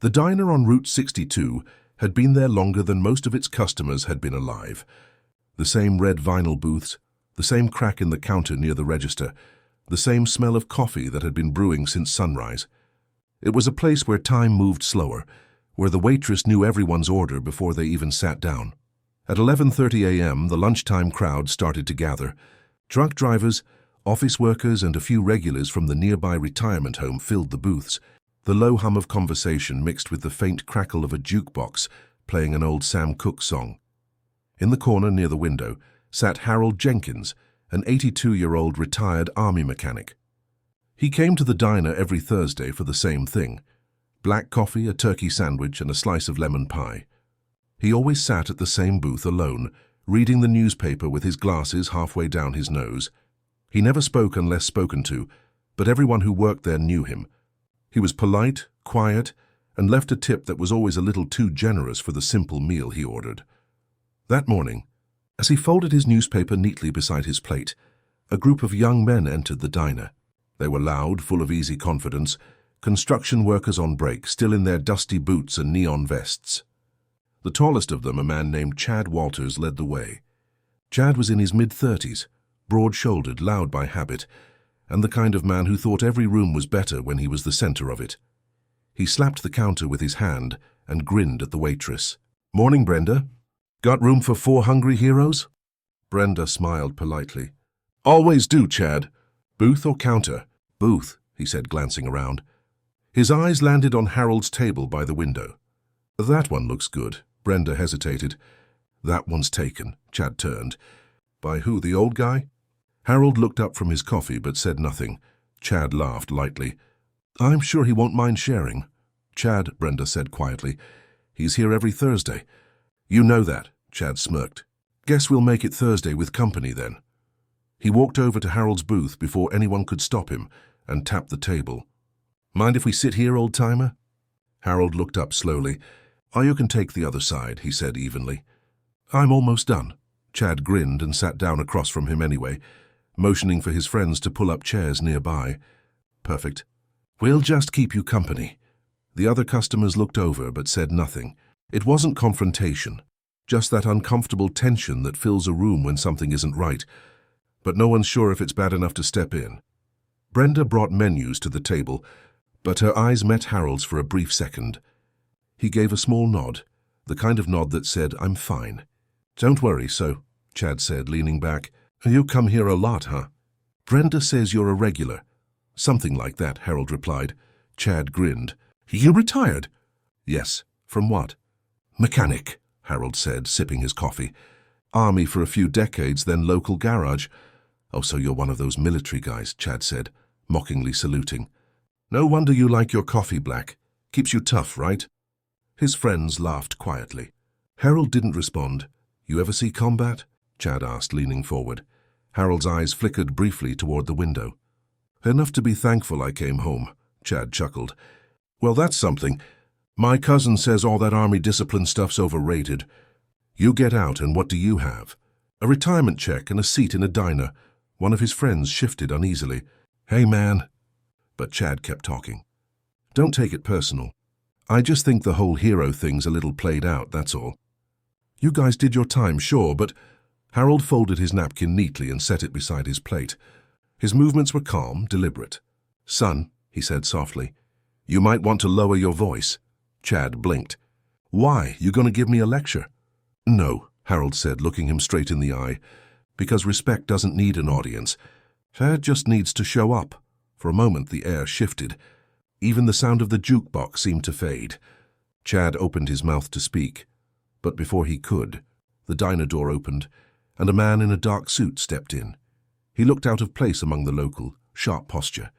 The diner on Route 62 had been there longer than most of its customers had been alive. The same red vinyl booths, the same crack in the counter near the register, the same smell of coffee that had been brewing since sunrise. It was a place where time moved slower, where the waitress knew everyone's order before they even sat down. At 11:30 a.m., the lunchtime crowd started to gather. Truck drivers, office workers, and a few regulars from the nearby retirement home filled the booths, the low hum of conversation mixed with the faint crackle of a jukebox playing an old Sam Cooke song. In the corner near the window sat Harold Jenkins, an 82-year-old retired army mechanic. He came to the diner every Thursday for the same thing: black coffee, a turkey sandwich, and a slice of lemon pie. He always sat at the same booth alone, reading the newspaper with his glasses halfway down his nose. He never spoke unless spoken to, but everyone who worked there knew him. He was polite, quiet, and left a tip that was always a little too generous for the simple meal he ordered. That morning, as he folded his newspaper neatly beside his plate, a group of young men entered the diner. They were loud, full of easy confidence, construction workers on break, still in their dusty boots and neon vests. The tallest of them, a man named Chad Walters, led the way. Chad was in his mid-30s, broad-shouldered, loud by habit, and the kind of man who thought every room was better when he was the center of it. He slapped the counter with his hand and grinned at the waitress. "Morning, Brenda. Got room for 4 hungry heroes?" Brenda smiled politely. "Always do, Chad. Booth or counter?" "Booth," he said, glancing around. His eyes landed on Harold's table by the window. "That one looks good." Brenda hesitated. "That one's taken." Chad turned. "By who, the old guy?" Harold looked up from his coffee but said nothing. Chad laughed lightly. "I'm sure he won't mind sharing." "Chad," Brenda said quietly, "he's here every Thursday." "You know that," Chad smirked. "Guess we'll make it Thursday with company then." He walked over to Harold's booth before anyone could stop him and tapped the table. "Mind if we sit here, old-timer?" Harold looked up slowly. "Oh, you can take the other side," he said evenly. "I'm almost done." Chad grinned and sat down across from him anyway, motioning for his friends to pull up chairs nearby. "Perfect. We'll just keep you company." The other customers looked over but said nothing. It wasn't confrontation, just that uncomfortable tension that fills a room when something isn't right, but no one's sure if it's bad enough to step in. Brenda brought menus to the table, but her eyes met Harold's for a brief second. He gave a small nod, the kind of nod that said, "I'm fine." "Don't worry, Chad said, leaning back. "You come here a lot, huh?" "Brenda says you're a regular." "Something like that," Harold replied. Chad grinned. "You retired?" "Yes." "From what?" "Mechanic," Harold said, sipping his coffee. "Army for a few decades, then local garage." "Oh, so you're one of those military guys," Chad said, mockingly saluting. "No wonder you like your coffee black. Keeps you tough, right?" His friends laughed quietly. Harold didn't respond. "You ever see combat?" Chad asked, leaning forward. Harold's eyes flickered briefly toward the window. "Enough to be thankful I came home," Chad chuckled. "Well, that's something. My cousin says all that army discipline stuff's overrated. You get out, and what do you have?" "A retirement check and a seat in a diner." One of his friends shifted uneasily. "Hey, man." But Chad kept talking. "Don't take it personal. I just think the whole hero thing's a little played out, that's all. You guys did your time, sure, but—" Harold folded his napkin neatly and set it beside his plate. His movements were calm, deliberate. "Son," he said softly, "you might want to lower your voice." Chad blinked. "Why? You gonna give me a lecture?" "No," Harold said, looking him straight in the eye, "because respect doesn't need an audience. It just needs to show up." For a moment the air shifted. Even the sound of the jukebox seemed to fade. Chad opened his mouth to speak, but before he could, the diner door opened, and a man in a dark suit stepped in. He looked out of place among the local, sharp posture.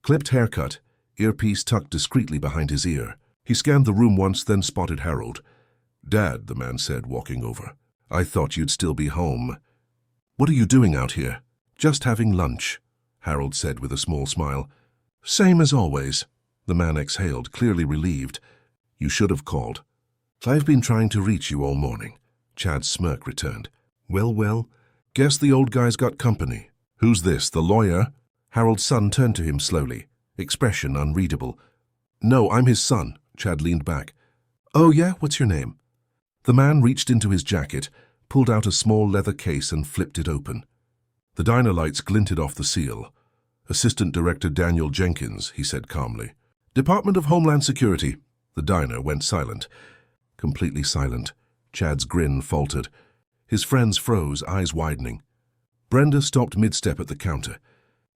Clipped haircut, earpiece tucked discreetly behind his ear. He scanned the room once, then spotted Harold. "Dad," the man said, walking over, "I thought you'd still be home." "What are you doing out here?" "Just having lunch," Harold said with a small smile. "Same as always." The man exhaled, clearly relieved. "You should have called." "I've been trying to reach you all morning." Chad's smirk returned. Well, guess the old guy's got company." "Who's this, the lawyer?" Harold's son turned to him slowly, expression unreadable. "No, I'm his son," Chad leaned back. "Oh yeah, what's your name?" The man reached into his jacket, pulled out a small leather case and flipped it open. The diner lights glinted off the seal. "Assistant Director Daniel Jenkins," he said calmly. "Department of Homeland Security." The diner went silent. Completely silent. Chad's grin faltered. His friends froze, eyes widening. Brenda stopped mid-step at the counter.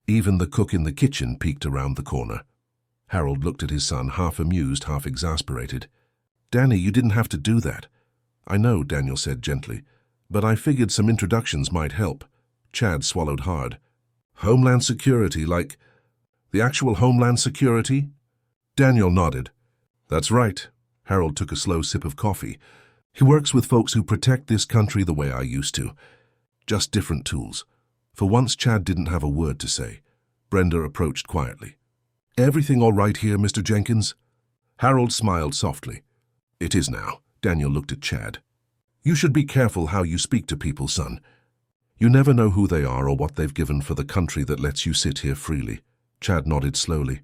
Even the cook in the kitchen peeked around the corner. Harold looked at his son, half amused, half exasperated. "Danny, you didn't have to do that." "I know," Daniel said gently, "but I figured some introductions might help." Chad swallowed hard. "Homeland Security, like the actual Homeland Security?" Daniel nodded. "That's right." Harold took a slow sip of coffee. "He works with folks who protect this country the way I used to. Just different tools." For once, Chad didn't have a word to say. Brenda approached quietly. "Everything all right here, Mr. Jenkins?" Harold smiled softly. "It is now." Daniel looked at Chad. "You should be careful how you speak to people, son. You never know who they are or what they've given for the country that lets you sit here freely." Chad nodded slowly.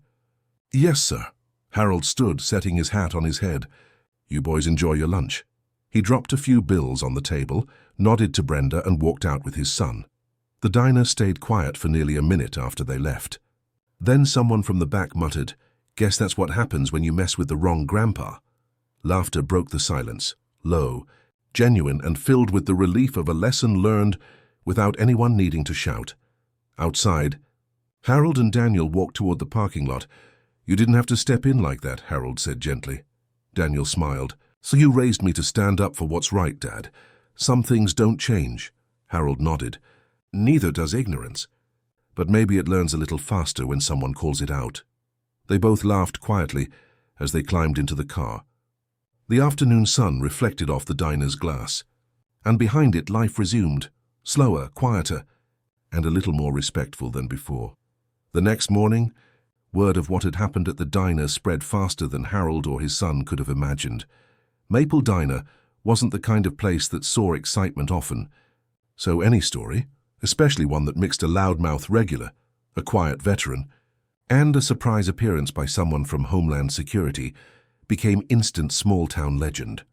"Yes, sir." Harold stood, setting his hat on his head. "You boys enjoy your lunch." He dropped a few bills on the table, nodded to Brenda, and walked out with his son. The diner stayed quiet for nearly a minute after they left. Then someone from the back muttered, "Guess that's what happens when you mess with the wrong grandpa." Laughter broke the silence, low, genuine, and filled with the relief of a lesson learned without anyone needing to shout. Outside, Harold and Daniel walked toward the parking lot. "You didn't have to step in like that," Harold said gently. Daniel smiled. "So you raised me to stand up for what's right, Dad. Some things don't change." Harold nodded. "Neither does ignorance. But maybe it learns a little faster when someone calls it out." They both laughed quietly as they climbed into the car. The afternoon sun reflected off the diner's glass, and behind it life resumed, slower, quieter, and a little more respectful than before. The next morning, word of what had happened at the diner spread faster than Harold or his son could have imagined. Maple Diner wasn't the kind of place that saw excitement often, so any story, especially one that mixed a loudmouth regular, a quiet veteran, and a surprise appearance by someone from Homeland Security, became instant small-town legend.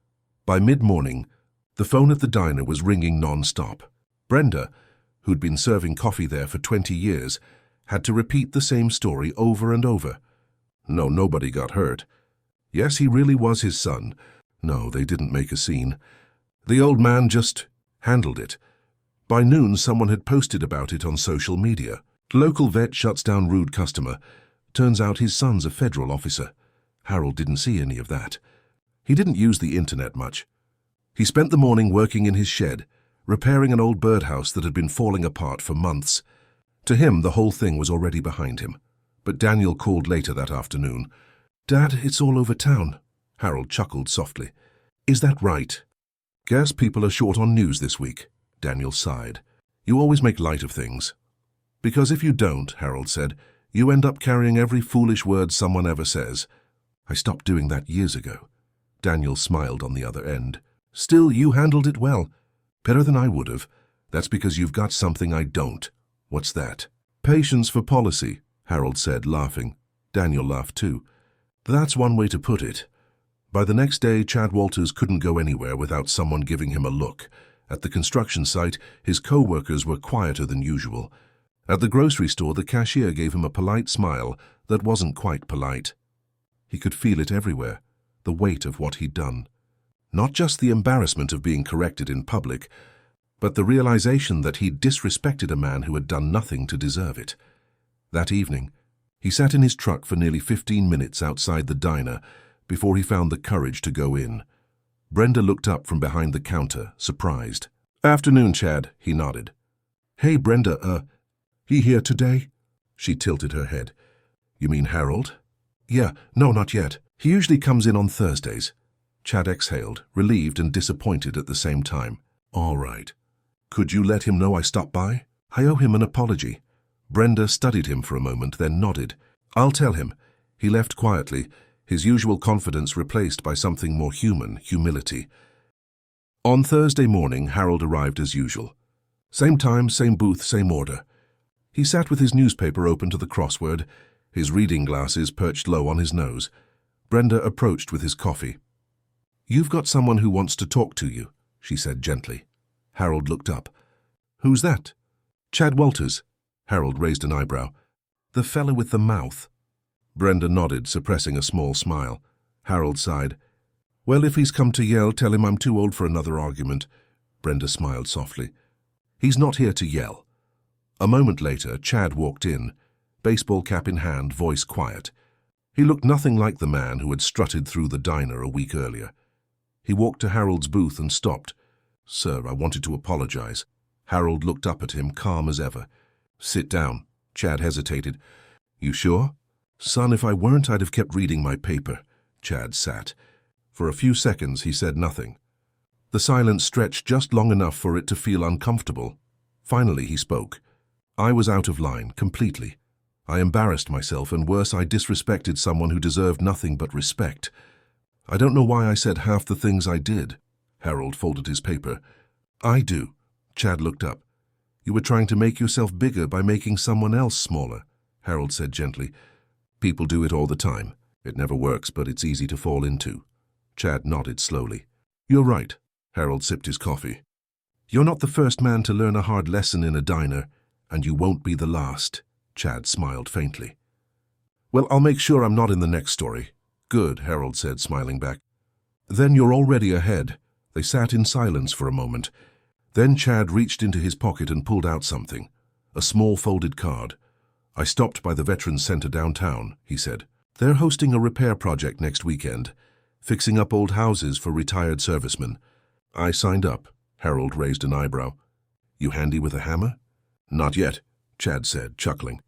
By mid-morning, the phone at the diner was ringing non-stop. Brenda, who'd been serving coffee there for 20 years, had to repeat the same story over and over. No, nobody got hurt. Yes, he really was his son. No, they didn't make a scene. The old man just handled it. By noon, someone had posted about it on social media. "Local vet shuts down rude customer. Turns out his son's a federal officer." Harold didn't see any of that. He didn't use the internet much. He spent the morning working in his shed, repairing an old birdhouse that had been falling apart for months. To him, the whole thing was already behind him. But Daniel called later that afternoon. "Dad, it's all over town." Harold chuckled softly. "Is that right?" "Guess people are short on news this week." Daniel sighed. "You always make light of things." "Because if you don't," Harold said, "you end up carrying every foolish word someone ever says." "I stopped doing that years ago." Daniel smiled on the other end. "Still, you handled it well. Better than I would have. That's because you've got something I don't." "What's that?" "Patience for policy," Harold said, laughing. Daniel laughed too. "That's one way to put it." By the next day, Chad Walters couldn't go anywhere without someone giving him a look. At the construction site, his co-workers were quieter than usual. At the grocery store, the cashier gave him a polite smile that wasn't quite polite. He could feel it everywhere, the weight of what he'd done. Not just the embarrassment of being corrected in public, but the realization that he'd disrespected a man who had done nothing to deserve it. That evening, he sat in his truck for nearly 15 minutes outside the diner before he found the courage to go in. Brenda looked up from behind the counter, surprised. "Afternoon, Chad," he nodded. "Hey, Brenda, he here today?" She tilted her head. "You mean Harold?" "Yeah, no, not yet. He usually comes in on Thursdays." Chad exhaled, relieved and disappointed at the same time. "All right. Could you let him know I stopped by?" "I owe him an apology." Brenda studied him for a moment, then nodded. "I'll tell him." He left quietly, his usual confidence replaced by something more human, humility. On Thursday morning, Harold arrived as usual. Same time, same booth, same order. He sat with his newspaper open to the crossword, his reading glasses perched low on his nose. Brenda approached with his coffee. "You've got someone who wants to talk to you," she said gently. Harold looked up. "Who's that?" "Chad Walters." Harold raised an eyebrow. "The fella with the mouth." Brenda nodded, suppressing a small smile. Harold sighed. "Well, if he's come to yell, tell him I'm too old for another argument." Brenda smiled softly. "He's not here to yell." A moment later, Chad walked in, baseball cap in hand, voice quiet. He looked nothing like the man who had strutted through the diner a week earlier. He walked to Harold's booth and stopped. "Sir, I wanted to apologize." Harold looked up at him, calm as ever. "Sit down." Chad hesitated. "You sure?" "Son, if I weren't, I'd have kept reading my paper." Chad sat. For a few seconds, he said nothing. The silence stretched just long enough for it to feel uncomfortable. Finally, he spoke. "I was out of line, completely. I embarrassed myself, and worse, I disrespected someone who deserved nothing but respect. I don't know why I said half the things I did." Harold folded his paper. "I do." Chad looked up. "You were trying to make yourself bigger by making someone else smaller," Harold said gently. "People do it all the time. It never works, but it's easy to fall into." Chad nodded slowly. "You're right." Harold sipped his coffee. "You're not the first man to learn a hard lesson in a diner, and you won't be the last." Chad smiled faintly. "Well, I'll make sure I'm not in the next story." "Good," Harold said, smiling back. "Then you're already ahead." They sat in silence for a moment. Then Chad reached into his pocket and pulled out something, a small folded card. "I stopped by the Veterans Center downtown," he said. "They're hosting a repair project next weekend, fixing up old houses for retired servicemen. I signed up." Harold raised an eyebrow. "You handy with a hammer?" "Not yet," Chad said, chuckling.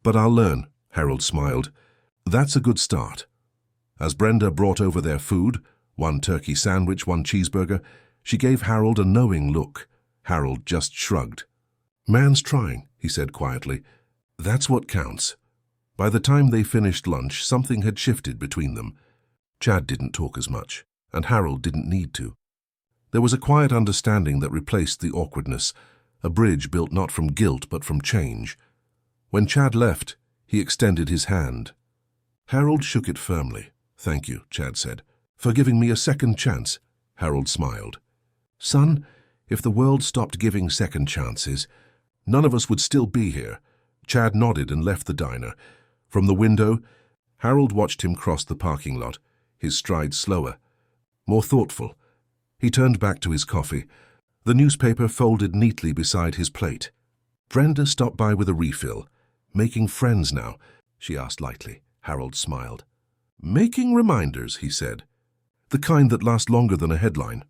"But I'll learn," Harold smiled. "That's a good start." As Brenda brought over their food, one turkey sandwich, one cheeseburger, she gave Harold a knowing look. Harold just shrugged. "Man's trying," he said quietly. "That's what counts." By the time they finished lunch, something had shifted between them. Chad didn't talk as much, and Harold didn't need to. There was a quiet understanding that replaced the awkwardness, a bridge built not from guilt but from change. When Chad left, he extended his hand. Harold shook it firmly. "Thank you," Chad said, "for giving me a second chance." Harold smiled. "Son, if the world stopped giving second chances, none of us would still be here." Chad nodded and left the diner. From the window, Harold watched him cross the parking lot, his stride slower, more thoughtful. He turned back to his coffee, the newspaper folded neatly beside his plate. Brenda stopped by with a refill. "Making friends now?" she asked lightly. Harold smiled. "Making reminders," he said. "The kind that last longer than a headline."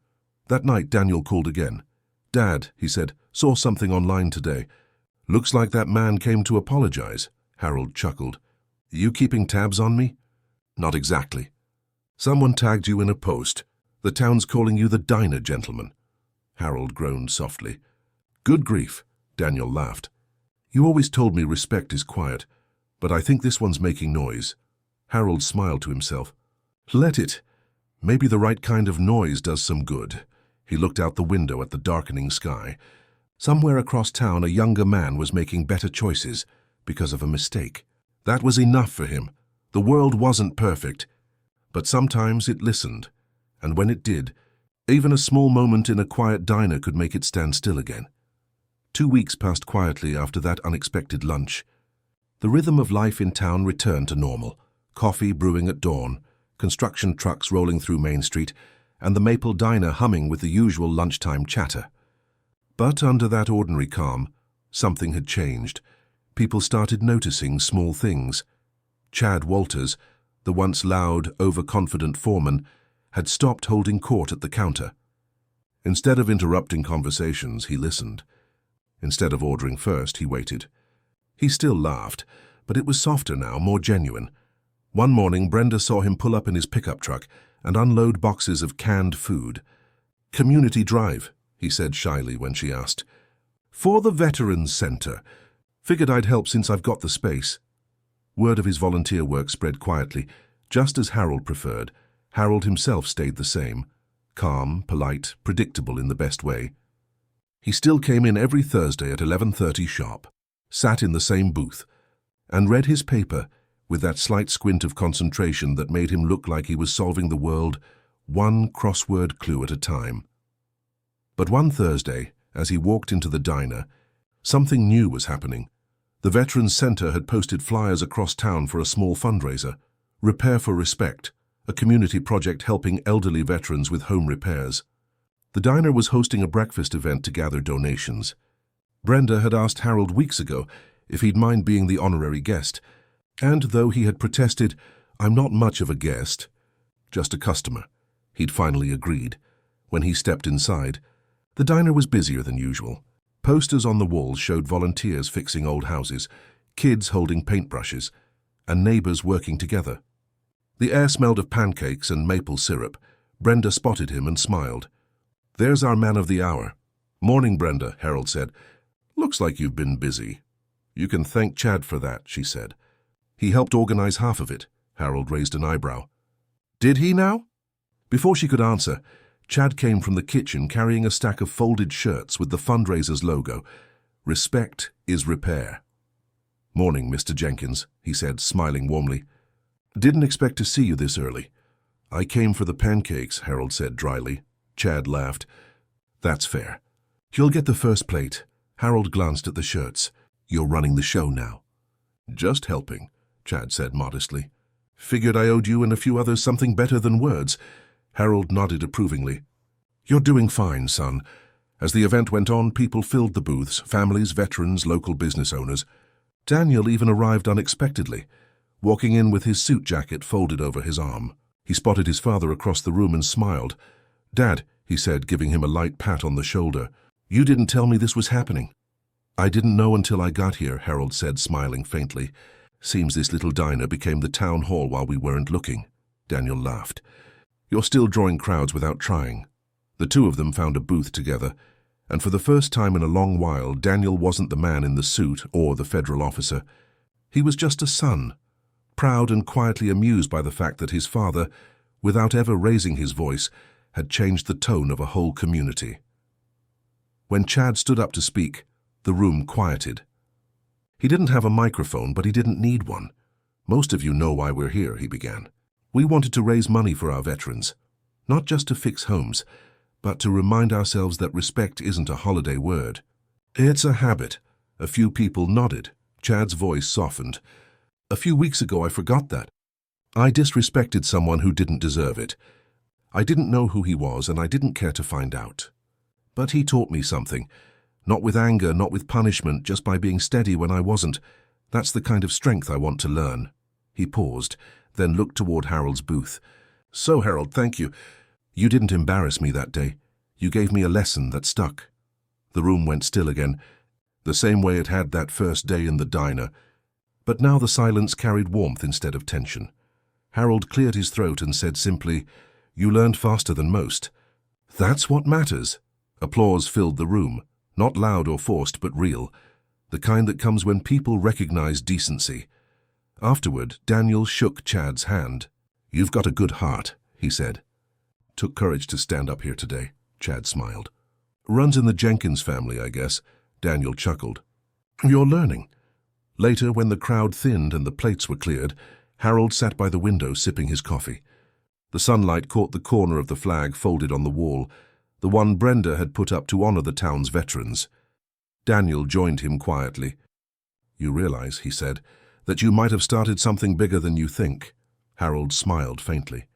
That night, Daniel called again. "Dad," he said, "saw something online today. Looks like that man came to apologize." Harold chuckled. "You keeping tabs on me?" "Not exactly." "Someone tagged you in a post. The town's calling you the diner gentleman." Harold groaned softly. "Good grief," Daniel laughed. "You always told me respect is quiet, but I think this one's making noise." Harold smiled to himself. "Let it. Maybe the right kind of noise does some good." He looked out the window at the darkening sky. Somewhere across town, a younger man was making better choices because of a mistake. That was enough for him. The world wasn't perfect, but sometimes it listened, and when it did, even a small moment in a quiet diner could make it stand still again. 2 weeks passed quietly after that unexpected lunch. The rhythm of life in town returned to normal. Coffee brewing at dawn, construction trucks rolling through Main Street, and the Maple Diner humming with the usual lunchtime chatter. But under that ordinary calm, something had changed. People started noticing small things. Chad Walters, the once loud, overconfident foreman, had stopped holding court at the counter. Instead of interrupting conversations, he listened. Instead of ordering first, he waited. He still laughed, but it was softer now, more genuine. One morning, Brenda saw him pull up in his pickup truck and unload boxes of canned food. "Community drive," he said shyly when she asked. "For the Veterans Center. Figured I'd help since I've got the space." Word of his volunteer work spread quietly, just as Harold preferred. Harold himself stayed the same, calm, polite, predictable in the best way. He still came in every Thursday at 11:30 sharp, sat in the same booth, and read his paper with that slight squint of concentration that made him look like he was solving the world one crossword clue at a time. But one Thursday, as he walked into the diner, something new was happening. The Veterans Center had posted flyers across town for a small fundraiser, Repair for Respect, a community project helping elderly veterans with home repairs. The diner was hosting a breakfast event to gather donations. Brenda had asked Harold weeks ago if he'd mind being the honorary guest, and though he had protested, "I'm not much of a guest, just a customer," he'd finally agreed. When he stepped inside, the diner was busier than usual. Posters on the walls showed volunteers fixing old houses, kids holding paintbrushes, and neighbors working together. The air smelled of pancakes and maple syrup. Brenda spotted him and smiled. "There's our man of the hour." "Morning, Brenda," Harold said. "Looks like you've been busy." "You can thank Chad for that," she said. "He helped organize half of it." Harold raised an eyebrow. "Did he now?" Before she could answer, Chad came from the kitchen carrying a stack of folded shirts with the fundraiser's logo. "Respect is repair." "Morning, Mr. Jenkins," he said, smiling warmly. "Didn't expect to see you this early." "I came for the pancakes," Harold said dryly. Chad laughed. "That's fair. You'll get the first plate." Harold glanced at the shirts. "You're running the show now." "Just helping," Chad said modestly. "Figured I owed you and a few others something better than words." Harold nodded approvingly. "You're doing fine, son." As the event went on, people filled the booths, families, veterans, local business owners. Daniel even arrived unexpectedly, walking in with his suit jacket folded over his arm. He spotted his father across the room and smiled. "Dad," he said, giving him a light pat on the shoulder, "you didn't tell me this was happening." "I didn't know until I got here," Harold said, smiling faintly. "Seems this little diner became the town hall while we weren't looking." Daniel laughed. "You're still drawing crowds without trying." The two of them found a booth together, and for the first time in a long while, Daniel wasn't the man in the suit or the federal officer. He was just a son, proud and quietly amused by the fact that his father, without ever raising his voice, had changed the tone of a whole community. When Chad stood up to speak, the room quieted. He didn't have a microphone, but he didn't need one. "Most of you know why we're here," he began. "We wanted to raise money for our veterans, not just to fix homes, but to remind ourselves that respect isn't a holiday word. It's a habit." A few people nodded. Chad's voice softened. "A few weeks ago I forgot that. I disrespected someone who didn't deserve it. I didn't know who he was, and I didn't care to find out. But he taught me something. Not with anger, not with punishment, just by being steady when I wasn't. That's the kind of strength I want to learn." He paused, then looked toward Harold's booth. "So, Harold, thank you. You didn't embarrass me that day. You gave me a lesson that stuck." The room went still again, the same way it had that first day in the diner. But now the silence carried warmth instead of tension. Harold cleared his throat and said simply, "You learned faster than most." "That's what matters." Applause filled the room, not loud or forced, but real, the kind that comes when people recognize decency. Afterward, Daniel shook Chad's hand. "You've got a good heart," he said. "Took courage to stand up here today," Chad smiled. "Runs in the Jenkins family, I guess." Daniel chuckled. "You're learning." Later, when the crowd thinned and the plates were cleared, Harold sat by the window sipping his coffee. The sunlight caught the corner of the flag folded on the wall, the one Brenda had put up to honor the town's veterans. Daniel joined him quietly. "You realize," he said, "that you might have started something bigger than you think." Harold smiled faintly.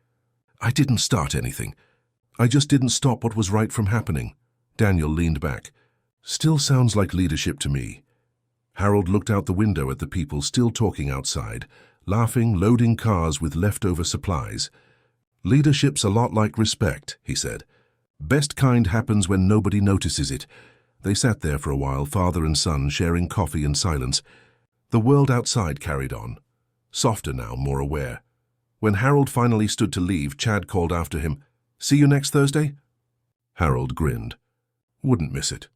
"I didn't start anything. I just didn't stop what was right from happening." Daniel leaned back. "Still sounds like leadership to me." Harold looked out the window at the people still talking outside, laughing, loading cars with leftover supplies. "Leadership's a lot like respect," he said. "Best kind happens when nobody notices it." They sat there for a while, father and son, sharing coffee in silence. The world outside carried on, softer now, more aware. When Harold finally stood to leave, Chad called after him, "See you next Thursday?" Harold grinned. "Wouldn't miss it."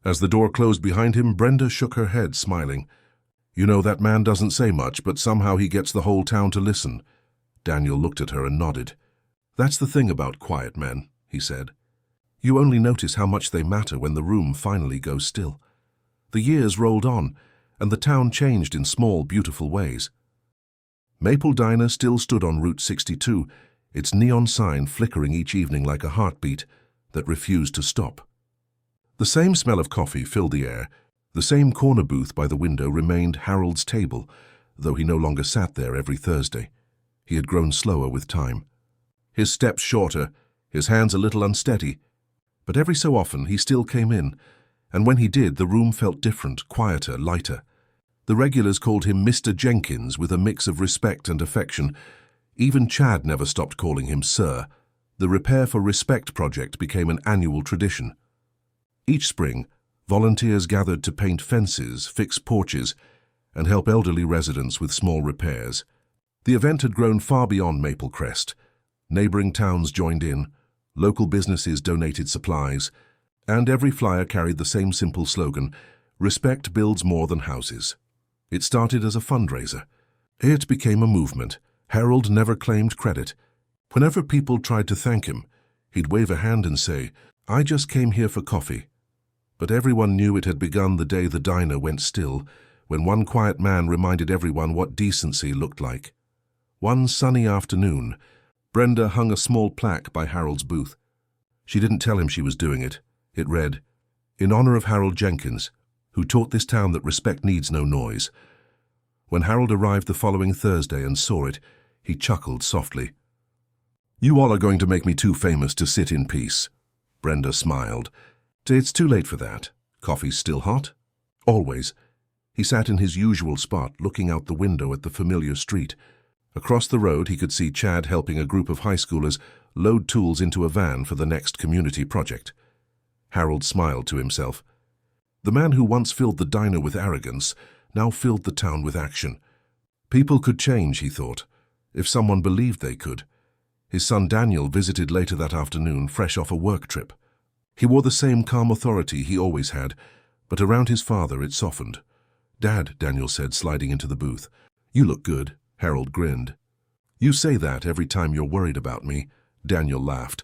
As the door closed behind him, Brenda shook her head, smiling. "You know, that man doesn't say much, but somehow he gets the whole town to listen." Daniel looked at her and nodded. "That's the thing about quiet men," he said. "You only notice how much they matter when the room finally goes still." The years rolled on, and the town changed in small, beautiful ways. Maple Diner still stood on Route 62, its neon sign flickering each evening like a heartbeat that refused to stop. The same smell of coffee filled the air. The same corner booth by the window remained Harold's table, though he no longer sat there every Thursday. He had grown slower with time. His steps shorter, his hands a little unsteady. But every so often he still came in, and when he did, the room felt different, quieter, lighter. The regulars called him Mr. Jenkins with a mix of respect and affection. Even Chad never stopped calling him Sir. The Repair for Respect project became an annual tradition. Each spring, volunteers gathered to paint fences, fix porches, and help elderly residents with small repairs. The event had grown far beyond Maple Crest. Neighboring towns joined in, local businesses donated supplies, and every flyer carried the same simple slogan, "Respect builds more than houses." It started as a fundraiser. It became a movement. Harold never claimed credit. Whenever people tried to thank him, he'd wave a hand and say, "I just came here for coffee." But everyone knew it had begun the day the diner went still, when one quiet man reminded everyone what decency looked like. One sunny afternoon, Brenda hung a small plaque by Harold's booth. She didn't tell him she was doing it. It read, "In honor of Harold Jenkins, who taught this town that respect needs no noise." When Harold arrived the following Thursday and saw it, he chuckled softly. "You all are going to make me too famous to sit in peace." Brenda smiled. "It's too late for that. Coffee's still hot?" "Always." He sat in his usual spot, looking out the window at the familiar street. Across the road, he could see Chad helping a group of high schoolers load tools into a van for the next community project. Harold smiled to himself. The man who once filled the diner with arrogance now filled the town with action. People could change, he thought, if someone believed they could. His son Daniel visited later that afternoon, fresh off a work trip. He wore the same calm authority he always had, but around his father it softened. "Dad," Daniel said, sliding into the booth. "You look good." Harold grinned. "You say that every time you're worried about me." Daniel laughed.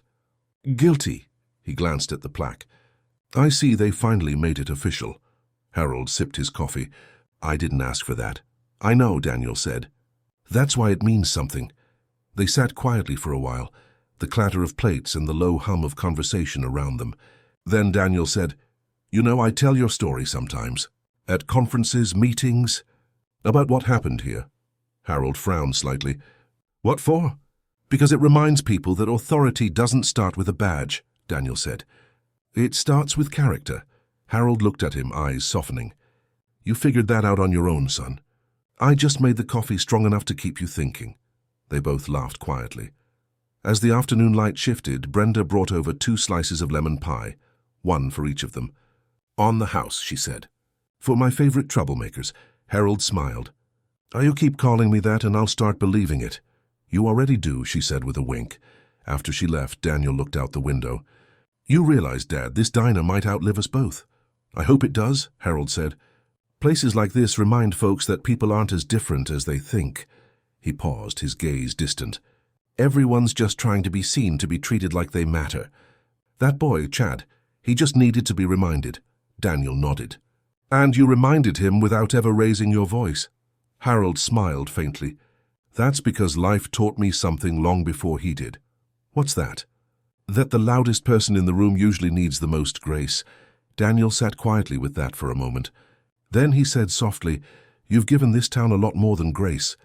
"Guilty." He glanced at the plaque. "I see they finally made it official." Harold sipped his coffee. "I didn't ask for that." "I know," Daniel said. "That's why it means something." They sat quietly for a while, the clatter of plates and the low hum of conversation around them. Then Daniel said, "You know, I tell your story sometimes. At conferences, meetings, about what happened here." Harold frowned slightly. "What for?" "Because it reminds people that authority doesn't start with a badge," Daniel said. "It starts with character." Harold looked at him, eyes softening. "You figured that out on your own, son. I just made the coffee strong enough to keep you thinking." They both laughed quietly. As the afternoon light shifted, Brenda brought over 2 slices of lemon pie, one for each of them. "On the house," she said. "For my favorite troublemakers." Harold smiled. "You keep calling me that and I'll start believing it." "You already do," she said with a wink. After she left, Daniel looked out the window. "You realize, Dad, this diner might outlive us both." "I hope it does," Harold said. "Places like this remind folks that people aren't as different as they think." He paused, his gaze distant. "Everyone's just trying to be seen, to be treated like they matter. That boy, Chad, he just needed to be reminded." Daniel nodded. "And you reminded him without ever raising your voice." Harold smiled faintly. "That's because life taught me something long before he did." "What's that?" "That the loudest person in the room usually needs the most grace." Daniel sat quietly with that for a moment. Then he said softly, "You've given this town a lot more than grace."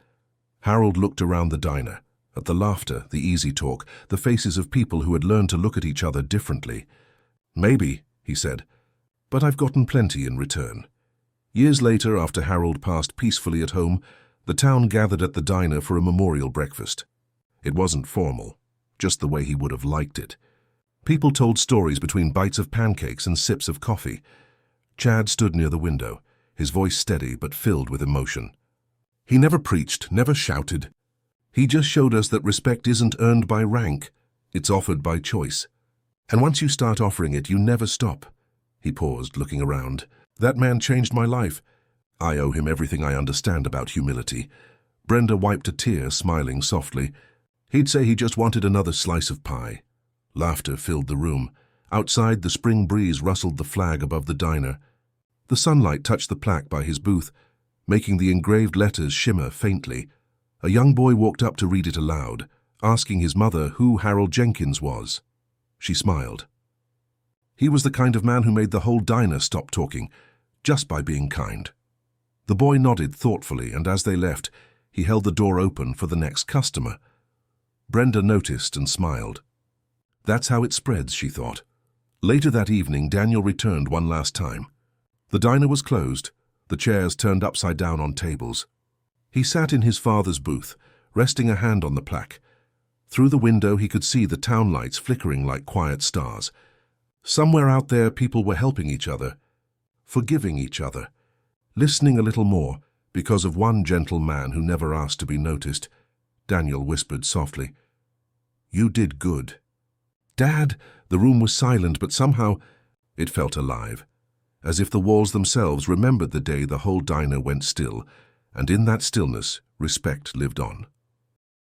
Harold looked around the diner, at the laughter, the easy talk, the faces of people who had learned to look at each other differently. "Maybe," he said, "but I've gotten plenty in return." Years later, after Harold passed peacefully at home, the town gathered at the diner for a memorial breakfast. It wasn't formal, just the way he would have liked it. People told stories between bites of pancakes and sips of coffee. Chad stood near the window, his voice steady but filled with emotion. He never preached, never shouted. He just showed us that respect isn't earned by rank, it's offered by choice. And once you start offering it, you never stop. He paused, looking around. "That man changed my life. I owe him everything I understand about humility." Brenda wiped a tear, smiling softly. "He'd say he just wanted another slice of pie." Laughter filled the room. Outside, the spring breeze rustled the flag above the diner. The sunlight touched the plaque by his booth, making the engraved letters shimmer faintly. A young boy walked up to read it aloud, asking his mother who Harold Jenkins was. She smiled. He was the kind of man who made the whole diner stop talking, just by being kind. The boy nodded thoughtfully, and as they left, he held the door open for the next customer. Brenda noticed and smiled. That's how it spreads, she thought. Later that evening, Daniel returned one last time. The diner was closed, the chairs turned upside down on tables. He sat in his father's booth, resting a hand on the plaque. Through the window he could see the town lights flickering like quiet stars. Somewhere out there people were helping each other, forgiving each other, listening a little more because of one gentle man who never asked to be noticed. Daniel whispered softly, "You did good." "Dad!" The room was silent, but somehow it felt alive, as if the walls themselves remembered the day the whole diner went still, and in that stillness respect lived on.